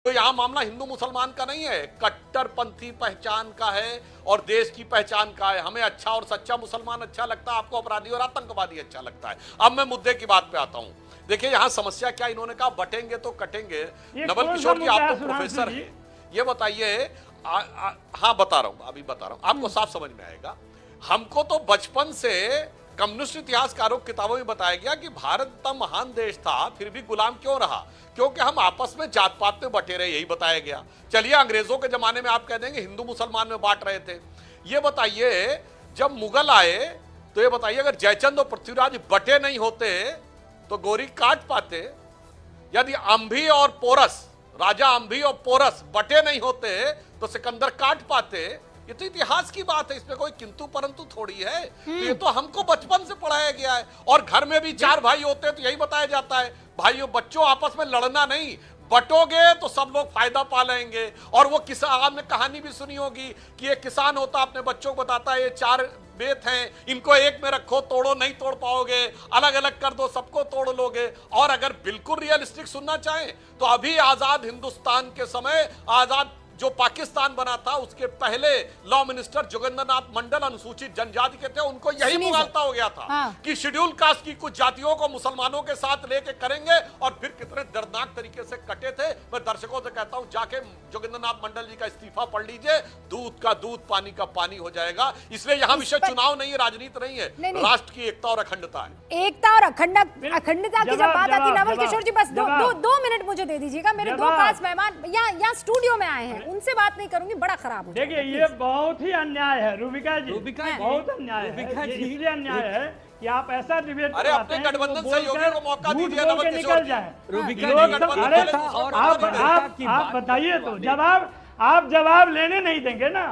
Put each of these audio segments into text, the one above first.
तो यहां मामला हिंदू मुसलमान का नहीं है, कट्टरपंथी पहचान का है और देश की पहचान का है। हमें अच्छा और सच्चा मुसलमान अच्छा लगता है, आपको अपराधी और आतंकवादी अच्छा लगता है। अब मैं मुद्दे की बात पे आता हूं। देखिए यहां समस्या क्या, इन्होंने कहा बटेंगे तो कटेंगे। नवल किशोर जी, आप तो प्रोफेसर हैं, ये बताइए। हाँ बता रहा हूं, अभी बता रहा हूं, आपको साफ समझ में आएगा। हमको तो बचपन से कम्युनिस्ट इतिहासकारों की किताबों में बताया गया कि भारत इतना महान देश था, फिर भी गुलाम क्यों रहा? क्योंकि हम आपस में जात पात में बटे रहे, यही बताया गया। चलिए अंग्रेजों के जमाने में आप कह देंगे हिंदू मुसलमान में बांट रहे थे। ये बताइए जब मुगल आए तो ये बताइए अगर जयचंद और पृथ्वीराज बटे नहीं होते तो गोरी काट पाते? यदि अंभी और पोरस, राजा अंभी और पोरस बटे नहीं होते तो सिकंदर काट पाते? ये तो इतिहास की बात है, इसमें कोई किंतु परंतु थोड़ी है। तो ये तो हमको बचपन से पढ़ाया गया है। और घर में भी 4 भाई होते हैं तो यही बताया जाता है, भाइयों बच्चों आपस में लड़ना नहीं, बटोगे तो सब लोग फायदा पा लेंगे। और वो किसान, आपने कहानी भी सुनी होगी कि एक किसान होता अपने बच्चों को बताता है ये 4 बेत हैं, इनको एक में रखो, तोड़ो नहीं तोड़ पाओगे, अलग अलग कर दो सबको तोड़ लोगे। और अगर बिल्कुल रियलिस्टिक सुनना चाहें तो अभी आजाद हिंदुस्तान के समय, आजाद जो पाकिस्तान बना था उसके पहले लॉ मिनिस्टर जोगेंद्रनाथ मंडल अनुसूचित जनजाति के थे, उनको यही मुगालता हो गया था। हाँ। कि शेड्यूल कास्ट की कुछ जातियों को मुसलमानों के साथ लेके करेंगे, और फिर कितने दर्दनाक तरीके से कटे थे। मैं दर्शकों से कहता हूं जाके जोगेंद्रनाथ मंडल जी का इस्तीफा पढ़ लीजिए, दूध का दूध पानी का पानी हो जाएगा। इसलिए यहाँ विषय चुनाव नहीं है, राजनीति नहीं है, राष्ट्र की एकता और अखंडता है। एकता और अखंडता की जब बात आती है, नवल किशोर जी बस 2 मिनट मुझे दे दीजिएगा। मेरे 2 खास मेहमान यहाँ स्टूडियो में आए हैं, उनसे बात नहीं करूंगी, बड़ा खराब हो। देखिए ये बहुत ही अन्याय है रूबिका जी, बहुत अन्याय है। इसलिए अन्याय है कि आप ऐसा डिबेट अरे अपने गठबंधन सहयोगियों को मौका दीजिए नवल किशोर जी। आप बताइए तो आप जवाब लेने नहीं देंगे ना।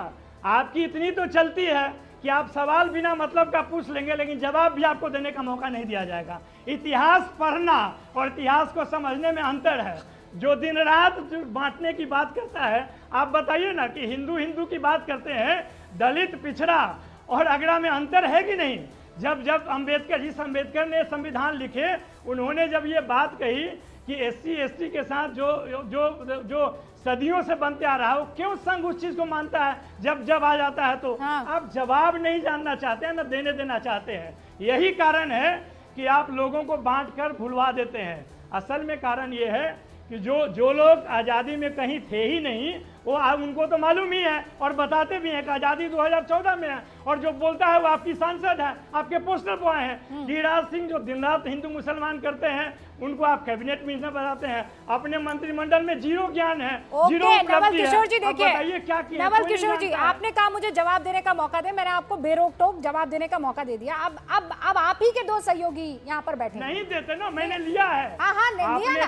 आपकी इतनी तो चलती है कि आप सवाल बिना मतलब का पूछ लेंगे, लेकिन जवाब भी आपको देने का मौका नहीं दिया जाएगा। इतिहास पढ़ना और इतिहास को समझने में अंतर है। जो दिन रात जो बांटने की बात करता है, आप बताइए ना कि हिंदू हिंदू की बात करते हैं, दलित पिछड़ा और अगड़ा में अंतर है कि नहीं? जब अम्बेडकर ने संविधान लिखे, उन्होंने जब ये बात कही कि SC ST के साथ जो सदियों से बनते आ रहा है, वो क्यों संघ उस चीज को मानता है? जब आ जाता है तो आप जवाब नहीं जानना चाहते हैं, ना देने देना चाहते हैं। यही कारण है कि आप लोगों को बांट कर भुलवा देते हैं। असल में कारण ये है कि जो लोग आज़ादी में कहीं थे ही नहीं, वो उनको तो मालूम ही है और बताते भी हैं कि आज़ादी 2014 में है। और जो बोलता है वो आपकी सांसद है, आपके पोस्टर पर आए हैं। गिरिराज सिंह जो दिन रात हिंदू मुसलमान करते हैं, उनको आप कैबिनेट मिनिस्टर बताते हैं। अपने मंत्रिमंडल में 0 ज्ञान है, 0 नवल किशोर जी देखिए, क्या किया? नवल किशोर जी, आपने कहा मुझे जवाब देने का मौका दे, मैंने आपको बेरोक टोक जवाब देने का मौका दे दिया। अब आप ही के 2 सहयोगी यहाँ पर बैठे नहीं देते ना, मैंने लिया है। हाँ लिया ना,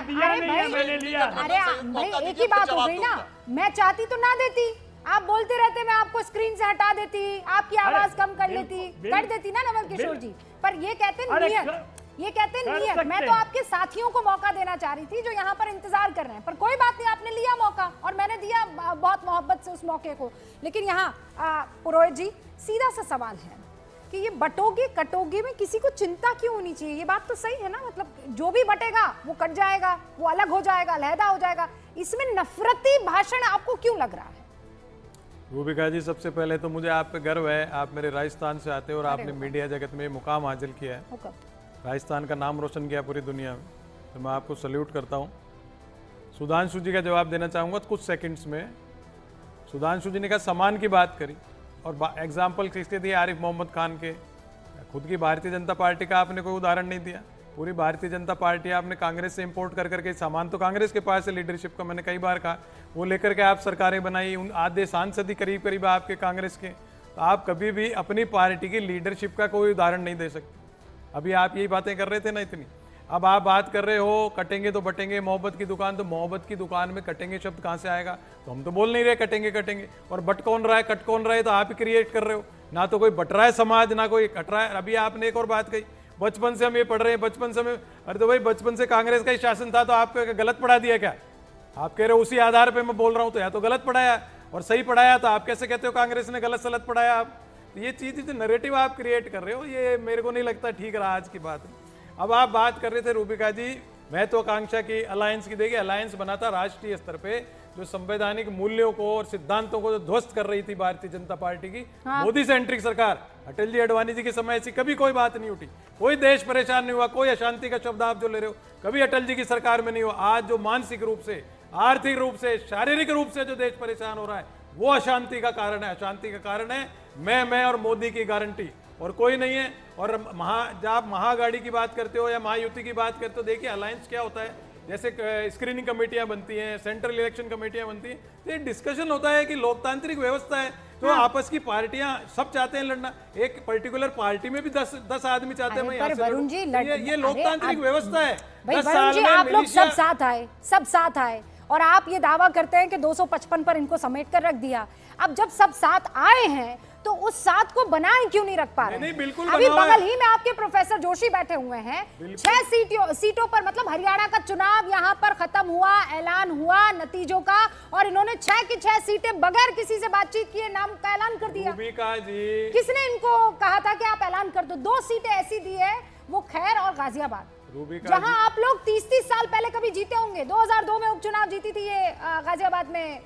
मैंने लिया। अरे भाई एक ही बात हो गई ना, मैं चाहती तो ना देती, आप बोलते रहते, मैं आपको स्क्रीन से हटा देती, आपकी आवाज कम कर देती ना नवल किशोर जी। पर ये कहते नियत, मैं तो आपके साथियों को मौका देना चाह रही थी जो यहाँ पर इंतजार कर रहे हैं। पर कोई बात नहीं, आपने लिया मौका और मैंने दिया बहुत मोहब्बत से उस मौके को। लेकिन यहाँ पुरोहित जी, सीधा सा सवाल है कि ये बटोगे कटोगे में किसी को चिंता क्यों होनी चाहिए? ये बात तो सही है ना, मतलब जो भी बटेगा वो कट जाएगा, वो अलग हो जाएगा, अलहदा हो जाएगा। इसमें नफरती भाषण आपको क्यों लग रहा है? रूबिका जी, सबसे पहले तो मुझे आप पे गर्व है, आप मेरे राजस्थान से आते हैं और आपने मीडिया जगत में मुकाम हासिल किया है, राजस्थान का नाम रोशन किया पूरी दुनिया में, तो मैं आपको सल्यूट करता हूँ। सुधांशु जी का जवाब देना चाहूँगा कुछ सेकंड्स में। सुधांशु जी ने कहा समान की बात करी और एग्जाम्पल किसके दिए? आरिफ मोहम्मद खान के। खुद की भारतीय जनता पार्टी का आपने कोई उदाहरण नहीं दिया। पूरी भारतीय जनता पार्टी आपने कांग्रेस से इंपोर्ट कर करके, सामान तो कांग्रेस के पास है लीडरशिप का, मैंने कई बार कहा, वो लेकर के आप सरकारें बनाई, उन आधे सांसद ही करीब करीब आपके कांग्रेस के। तो आप कभी भी अपनी पार्टी की लीडरशिप का कोई उदाहरण नहीं दे सकते। अभी आप यही बातें कर रहे थे ना इतनी, अब आप बात कर रहे हो कटेंगे तो बटेंगे, मोहब्बत की दुकान, तो मोहब्बत की दुकान में कटेंगे शब्द कहाँ से आएगा? तो हम तो बोल नहीं रहे कटेंगे कटेंगे, और बट कौन रहा है कट कौन रहा है तो आप ही क्रिएट कर रहे हो। ना तो कोई बट रहा है समाज, ना कोई कट रहा है। अभी आपने एक और बात कही, बचपन से हम ये पढ़ रहे हैं, बचपन से हमें, अरे तो भाई बचपन से कांग्रेस का ही शासन था, तो आपको गलत पढ़ा दिया क्या? आप कह रहे हो उसी आधार पर मैं बोल रहा हूँ, तो या तो गलत पढ़ाया और सही पढ़ाया, तो आप कैसे कहते हो कांग्रेस ने गलत सलत पढ़ाया? आप ये चीज़ जो नैरेटिव आप क्रिएट कर रहे हो, ये मेरे को नहीं लगता ठीक रहा आज की बात। अब आप बात कर रहे थे रूबिका जी महत्वाकांक्षा की अलायंस की। देखिए अलायंस बना था राष्ट्रीय स्तर पे, जो संवैधानिक मूल्यों को और सिद्धांतों को जो ध्वस्त कर रही थी भारतीय जनता पार्टी की मोदी सेंट्रिक सरकार। अटल जी अडवाणी जी के समय ऐसी कभी कोई बात नहीं उठी, कोई देश परेशान नहीं हुआ, कोई अशांति का शब्द आप जो ले रहे हो कभी अटल जी की सरकार में नहीं हुआ। आज जो मानसिक रूप से, आर्थिक रूप से, शारीरिक रूप से जो देश परेशान हो रहा है वो अशांति का कारण है। अशांति का कारण है मैं और मोदी की गारंटी, और कोई नहीं है। और जब आप महागाड़ी की बात करते हो या महायुति की बात करते हो, देखिए अलायंस क्या होता है, जैसे स्क्रीनिंग कमेटियां बनती हैं, सेंट्रल इलेक्शन कमेटियां बनती हैं, तो ये डिस्कशन होता है कि लोकतांत्रिक व्यवस्था है तो आपस की पार्टियां सब चाहते हैं लड़ना। एक पर्टिकुलर पार्टी में भी 10 आदमी चाहते हैं मैं यहाँ से वरुण जी ये लोकतांत्रिक व्यवस्था है। भाई 10 वरुण साल जी में आप लोग मिलिशिया- सब साथ आए और आप ये दावा करते हैं कि 255 पर इनको समेट कर रख दिया। अब जब सब साथ आए हैं तो उस साथ को बनाए क्यों नहीं रख पा रहे? नहीं, बिल्कुल अभी बनाओ बगल ही में आपके प्रोफेसर जोशी बैठे हुए हैं। 6 सीटों पर, मतलब हरियाणा का चुनाव यहाँ पर खत्म हुआ, ऐलान हुआ नतीजों का, और इन्होंने 6 की 6 सीटें बगैर किसी से बातचीत किए नाम का ऐलान कर दिया। रूबिका जी, किसने इनको कहा था कि आप ऐलान कर दो? 2 सीटें ऐसी दी है, वो खैर और गाजियाबाद, जहां आप लोग 30 साल पहले कभी जीते होंगे। 2002 में उपचुनाव जीती थी ये गाजियाबाद में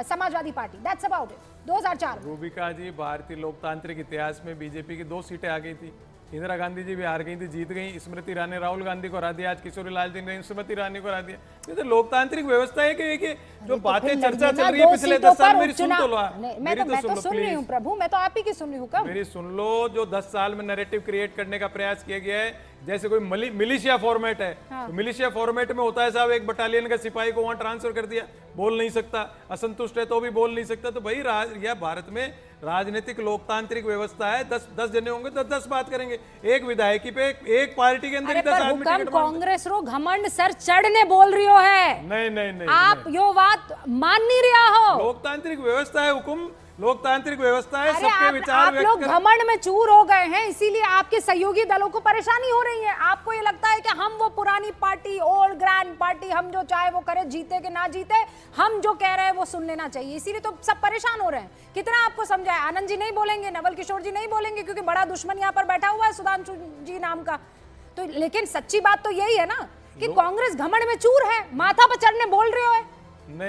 Samajwadi Party, that's about it. 2004 Rubika ji, भारतीय लोकतांत्रिक इतिहास में बीजेपी की 2 सीटें आ गई थी। इंदिरा गांधी जी भी हार गई थी, जीत गई। स्मृति ईरानी राहुल गांधी को हरा दिया, आज किशोरी लाल जी ने स्मृति ईरानी को हरा दिया। ये तो लोकतांत्रिक व्यवस्था है कि जो बातें चर्चा चल रही है पिछले 10 साल, मेरी सुन तो लो। मैं तो सुन रही हूँ प्रभु, मैं तो आप ही की सुन रही हूँ। कब? मेरी सुन लो। जो 10 साल में नैरेटिव क्रिएट करने का प्रयास किया गया है, जैसे कोई मिलिशिया फॉर्मेट है, तो मिलिशिया फॉर्मेट में होता है साहब, एक बटालियन का सिपाही को वहां ट्रांसफर कर दिया, बोल नहीं सकता, असंतुष्ट है तो भी बोल नहीं सकता। तो भाई यह भारत में राजनीतिक लोकतांत्रिक व्यवस्था है। 10 जने होंगे तो 10 बात करेंगे। एक विधायकी पे एक पार्टी के अंदर 10 आदमी टिकट मांगते। कांग्रेस रो घमंड सर चढ़ने बोल रही हो है। नहीं आप यो बात मान नहीं रहा हो। लोकतांत्रिक व्यवस्था है, हुकुम लोकतांत्रिक व्यवस्था है, अरे सबके विचार आप लोग घमंड में चूर हो गए हैं, इसीलिए आपके सहयोगी दलों को परेशानी हो रही है। आपको ये लगता है कि हम वो पुरानी पार्टी, ओल्ड ग्रैंड पार्टी, हम जो चाहे वो करे, जीते कि ना जीते, हम जो कह रहे हैं वो सुन लेना चाहिए, इसीलिए तो सब परेशान हो रहे हैं। कितना आपको समझाए, आनंद जी नहीं बोलेंगे, नवल किशोर जी नहीं बोलेंगे, क्योंकि बड़ा दुश्मन यहाँ पर बैठा हुआ है सुधांशु जी नाम का। तो लेकिन सच्ची बात तो यही है ना कि कांग्रेस घमंड में चूर है, माथा पर चढ़ने बोल रहे हो है।